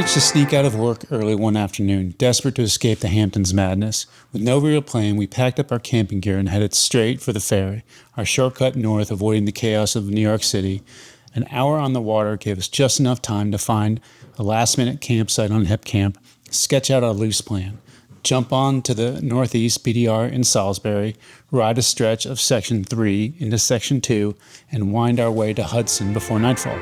managed to sneak out of work early one afternoon, desperate to escape the Hamptons madness. With no real plan, we packed up our camping gear and headed straight for the ferry, our shortcut north, avoiding the chaos of New York City. An hour on the water gave us just enough time to find a last-minute campsite on Hip Camp, sketch out a loose plan, jump on to the Northeast BDR in Salisbury, ride a stretch of Section 3 into Section 2, and wind our way to Hudson before nightfall.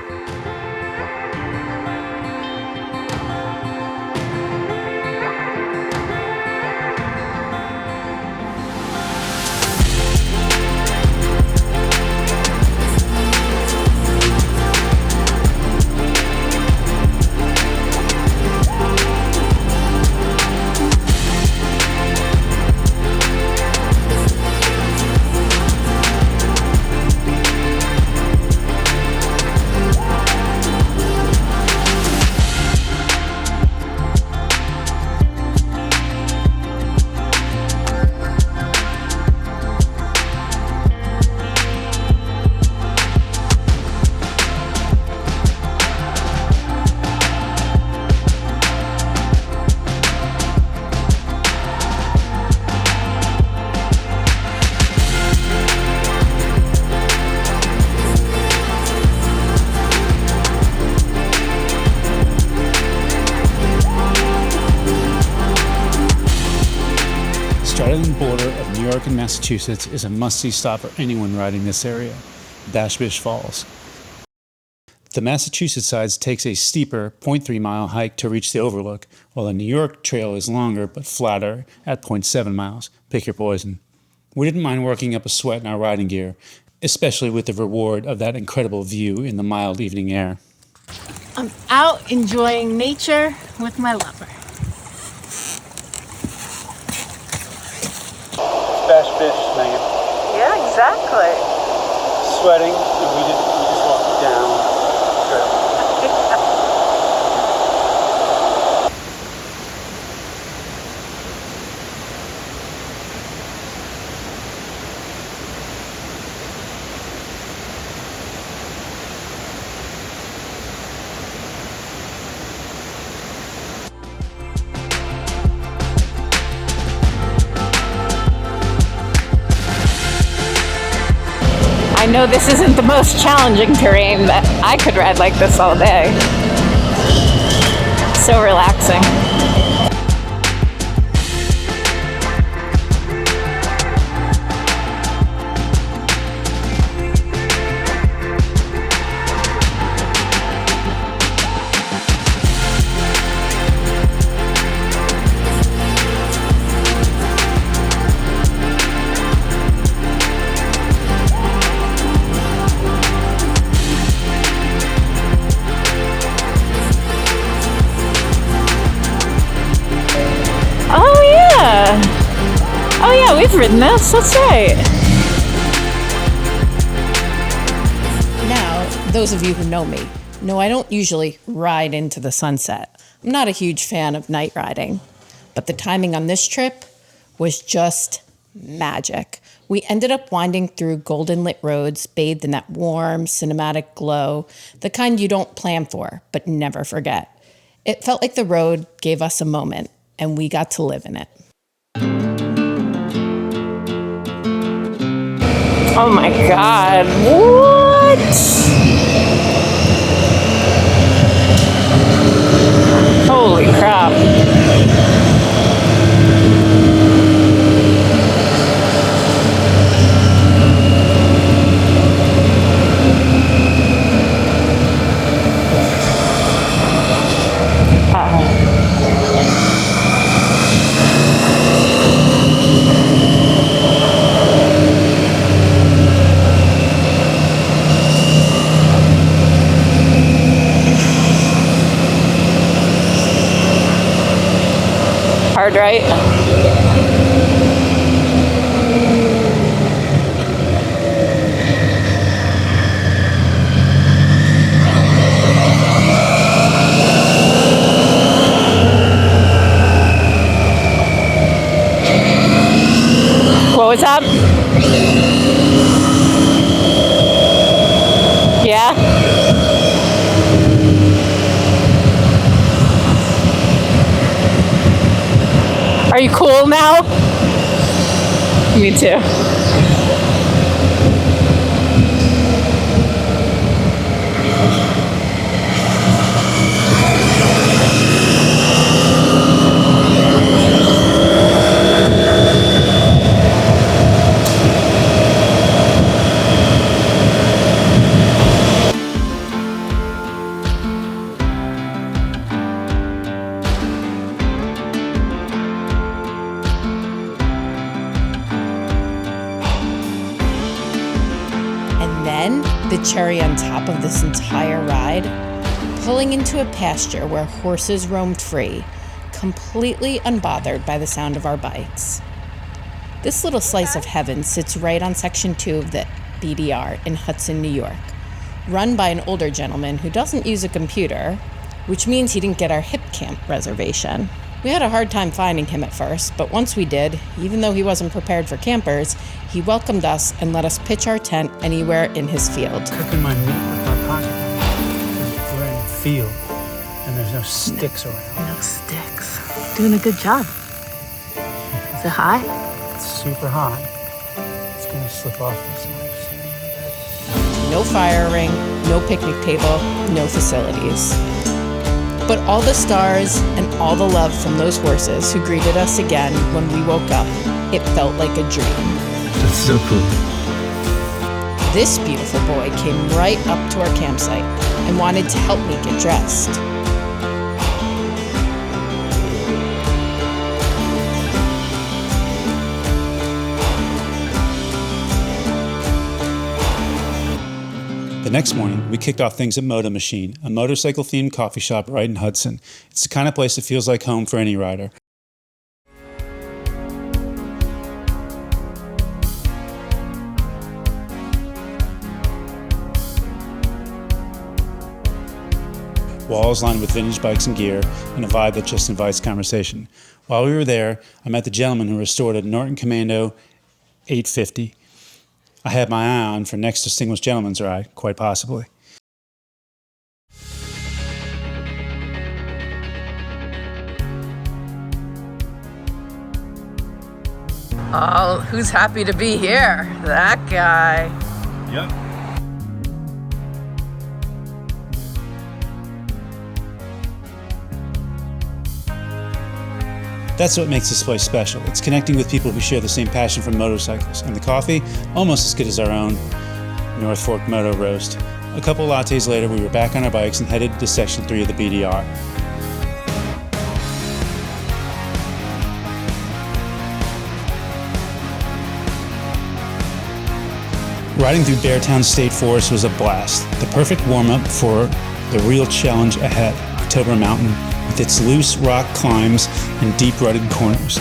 Straddling the border of New York and Massachusetts is a must-see stop for anyone riding this area, Bash Bish Falls. The Massachusetts side takes a steeper 0.3-mile hike to reach the overlook, while the New York trail is longer but flatter at 0.7 miles. Pick your poison. We didn't mind working up a sweat in our riding gear, especially with the reward of that incredible view in the mild evening air. I'm out enjoying nature with my lover. Bash Bish name. Yeah, exactly. Sweating, and we just walked down. I know this isn't the most challenging terrain, but I could ride like this all day. So relaxing. Oh yeah, we've ridden this, that's right. Now, those of you who know me know I don't usually ride into the sunset. I'm not a huge fan of night riding, but the timing on this trip was just magic. We ended up winding through golden lit roads, bathed in that warm, cinematic glow, the kind you don't plan for, but never forget. It felt like the road gave us a moment, and we got to live in it. Oh my God, what? Holy crap. Hard, right? What was that? Yeah? cool now? Me too. The cherry on top of this entire ride, pulling into a pasture where horses roamed free, completely unbothered by the sound of our bikes. This little slice of heaven sits right on Section 2 of the BDR in Hudson, New York, run by an older gentleman who doesn't use a computer, which means he didn't get our hip camp reservation. We had a hard time finding him at first, but once we did, even though he wasn't prepared for campers, he welcomed us and let us pitch our tent anywhere in his field. Cooking my meat with my pocket. We're in a field, and there's no sticks around. No sticks. Doing a good job. Is it high? It's super hot. It's gonna slip off this knife. No fire ring, no picnic table, no facilities. But all the stars and all the love from those horses who greeted us again when we woke up, it felt like a dream. That's so cool. This beautiful boy came right up to our campsite and wanted to help me get dressed. The next morning, we kicked off things at Moto Machine, a motorcycle-themed coffee shop right in Hudson. It's the kind of place that feels like home for any rider. Walls lined with vintage bikes and gear, and a vibe that just invites conversation. While we were there, I met the gentleman who restored a Norton Commando 850. I had my eye on for next distinguished gentleman's ride, quite possibly. Oh, who's happy to be here? That guy. Yep. That's what makes this place special. It's connecting with people who share the same passion for motorcycles, and the coffee, almost as good as our own North Fork Moto Roast. A couple lattes later, we were back on our bikes and headed to Section 3 of the BDR. Riding through Beartown State Forest was a blast, the perfect warm-up for the real challenge ahead, October Mountain, with its loose rock climbs and deep rutted corners.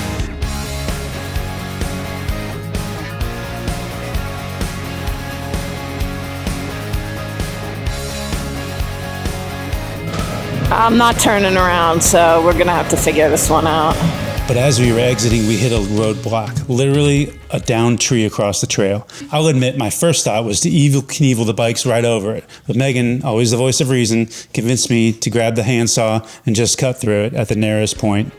I'm not turning around, so we're gonna have to figure this one out. But as we were exiting, we hit a roadblock, literally a downed tree across the trail. I'll admit, my first thought was to Evel Knievel the bikes right over it. But Megan, always the voice of reason, convinced me to grab the handsaw and just cut through it at the nearest point.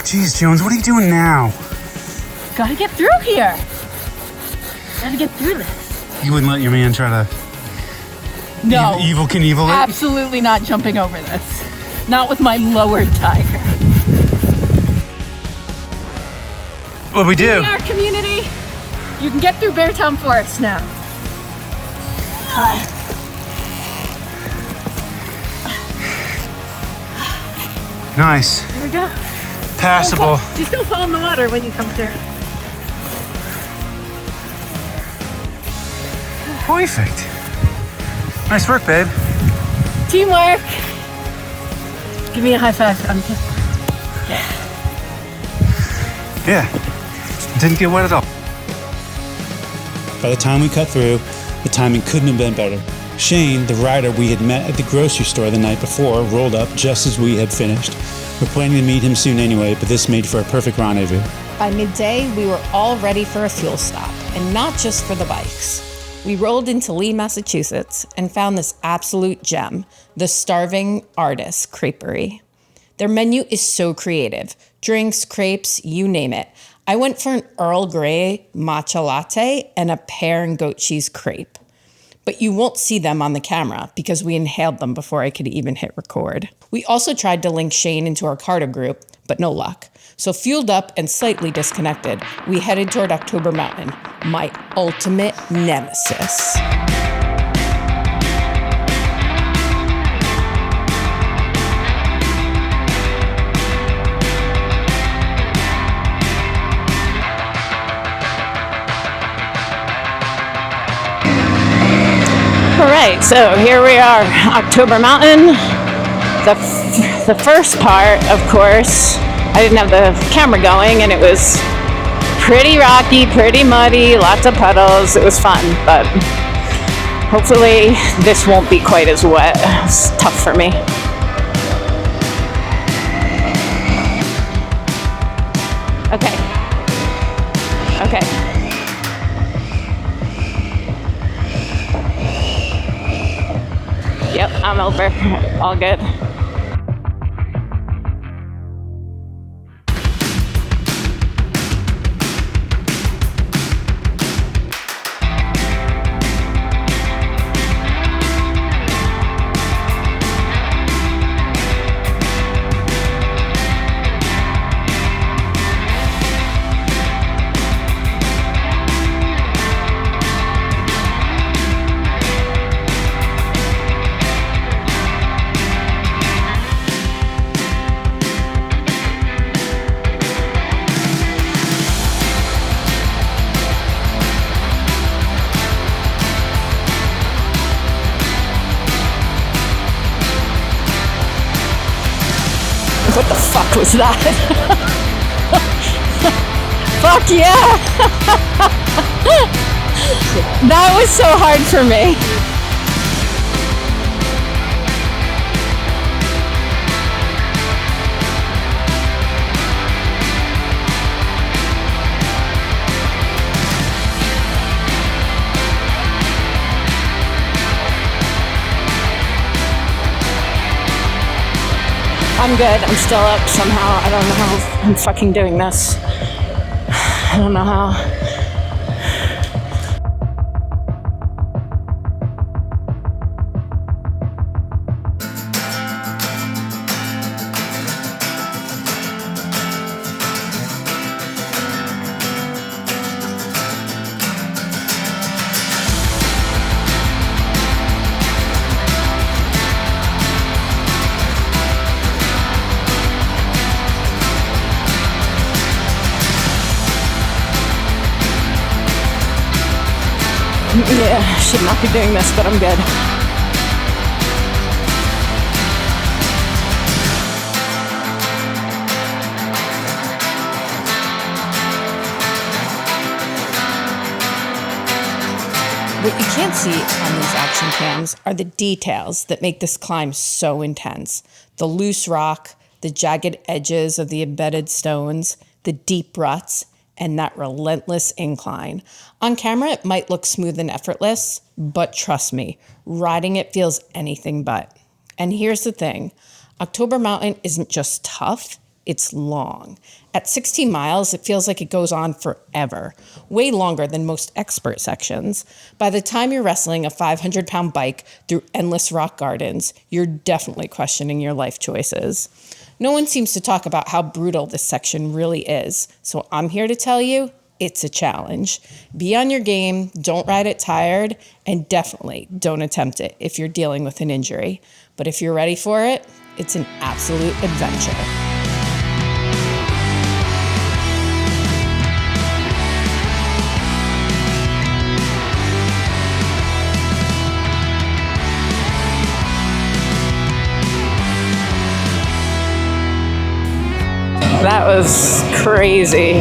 Jeez, Jones, what are you doing now? Gotta get through here. Gotta get through this. You wouldn't let your man try to No. Evel Knievel it? Absolutely not jumping over this. Not with my lowered tire. What'd we do? In our community, you can get through Beartown Forest now. Nice. Here we go. Passable. Just don't fall in the water when you come through. Perfect. Nice work, babe. Teamwork. Give me a high five. Yeah. Didn't get wet at all. By the time we cut through, the timing couldn't have been better. Shane, the rider we had met at the grocery store the night before, rolled up just as we had finished. We're planning to meet him soon anyway, but this made for a perfect rendezvous. By midday, we were all ready for a fuel stop, and not just for the bikes. We rolled into Lee, Massachusetts, and found this absolute gem, the starving artist Creperie. Their menu is so creative. Drinks, crepes, you name it. I went for an Earl Grey matcha latte and a pear and goat cheese crepe. But you won't see them on the camera because we inhaled them before I could even hit record. We also tried to link Shane into our Carter group, but no luck. So fueled up and slightly disconnected, we headed toward October Mountain, my ultimate nemesis. All right, so here we are, October Mountain. The first part, of course, I didn't have the camera going, and it was pretty rocky, pretty muddy, lots of puddles. It was fun, but hopefully this won't be quite as wet. It's tough for me. Okay. Yep, I'm over. All good. What the fuck was that? Fuck yeah! That was so hard for me. I'm good. I'm still up somehow. I don't know how I'm fucking doing this. I don't know how. Yeah, I should not be doing this, but I'm good. What you can't see on these action cams are the details that make this climb so intense. The loose rock, the jagged edges of the embedded stones, the deep ruts, and that relentless incline. On camera, it might look smooth and effortless, but trust me, riding it feels anything but. And here's the thing, October Mountain isn't just tough, it's long. At 16 miles, it feels like it goes on forever, way longer than most expert sections. By the time you're wrestling a 500-pound bike through endless rock gardens, you're definitely questioning your life choices. No one seems to talk about how brutal this section really is, so I'm here to tell you, it's a challenge. Be on your game, don't ride it tired, and definitely don't attempt it if you're dealing with an injury. But if you're ready for it, it's an absolute adventure. That was crazy.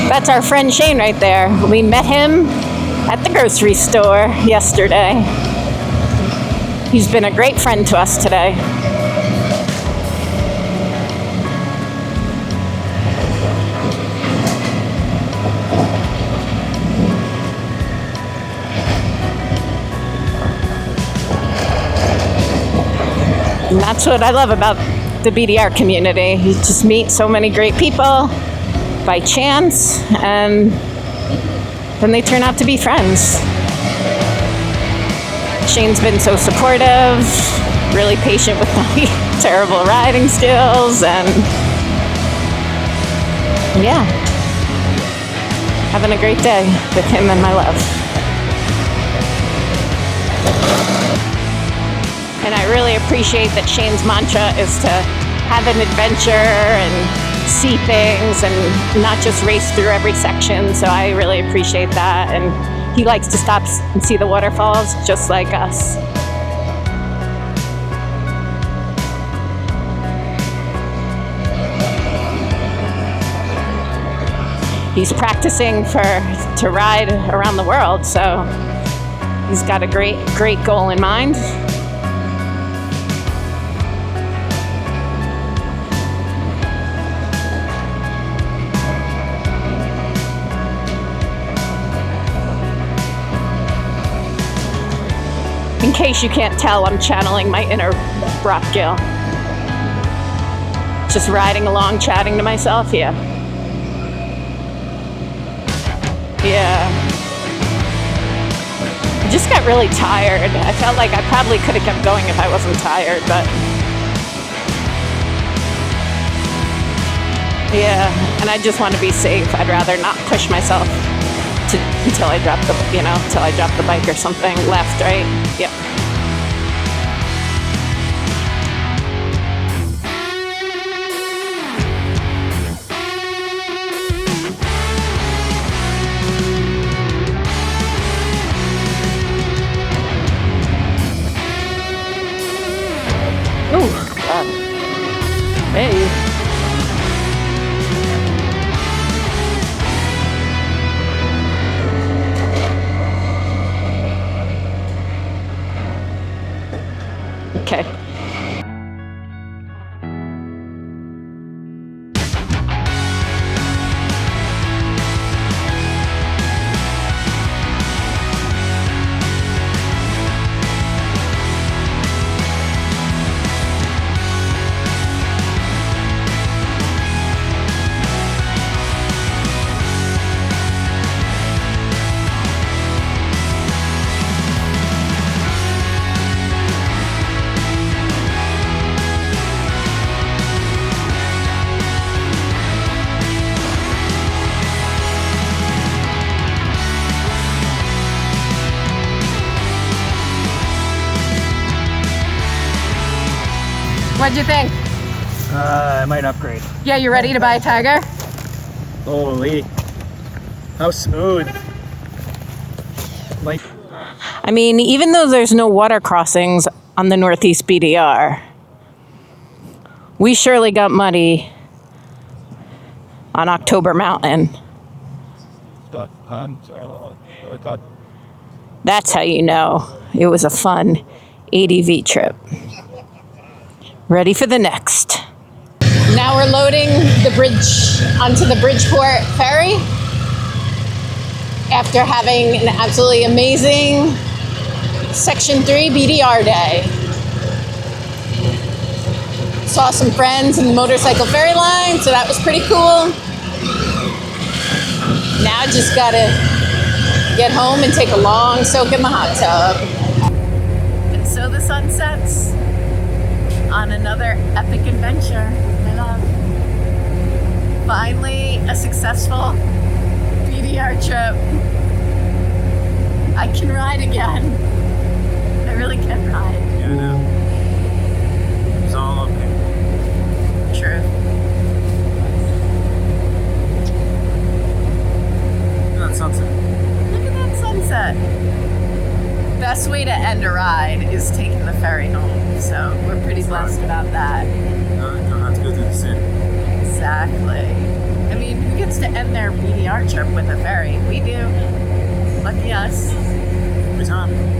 That's our friend Shane right there. We met him at the grocery store yesterday. He's been a great friend to us today. And that's what I love about the BDR community. You just meet so many great people by chance, and then they turn out to be friends. Shane's been so supportive, really patient with my terrible riding skills, and yeah, having a great day with him and my love. And I really appreciate that Shane's mantra is to have an adventure and see things and not just race through every section. So I really appreciate that. And he likes to stop and see the waterfalls just like us. He's practicing to ride around the world, so he's got a great goal in mind. In case you can't tell, I'm channeling my inner Brock Gill. Just riding along, chatting to myself, yeah. I just got really tired. I felt like I probably could have kept going if I wasn't tired, but yeah, and I just want to be safe. I'd rather not push myself until I drop the bike or something. Left, right? Yep. Ooh, God. Hey. Okay. What'd you think? I might upgrade. Yeah, you ready to buy a Tiger? Holy. How smooth. Like, I mean, even though there's no water crossings on the Northeast BDR, we surely got muddy on October Mountain. That's how you know it was a fun ADV trip. Ready for the next. Now we're loading the bridge onto the Bridgeport ferry after having an absolutely amazing Section 3 BDR day. Saw some friends in the motorcycle ferry line, so that was pretty cool. Now just gotta get home and take a long soak in the hot tub. And so the sun sets on another epic adventure. I love. Finally, a successful BDR trip. I can ride again. I really can ride. yeah, no. It's all okay. True. Look at that sunset. Look at that sunset. Best way to end a ride is taking the ferry home, so we're pretty blessed about that. No, you don't have to go through the city. Exactly. I mean, who gets to end their BDR trip with a ferry? We do.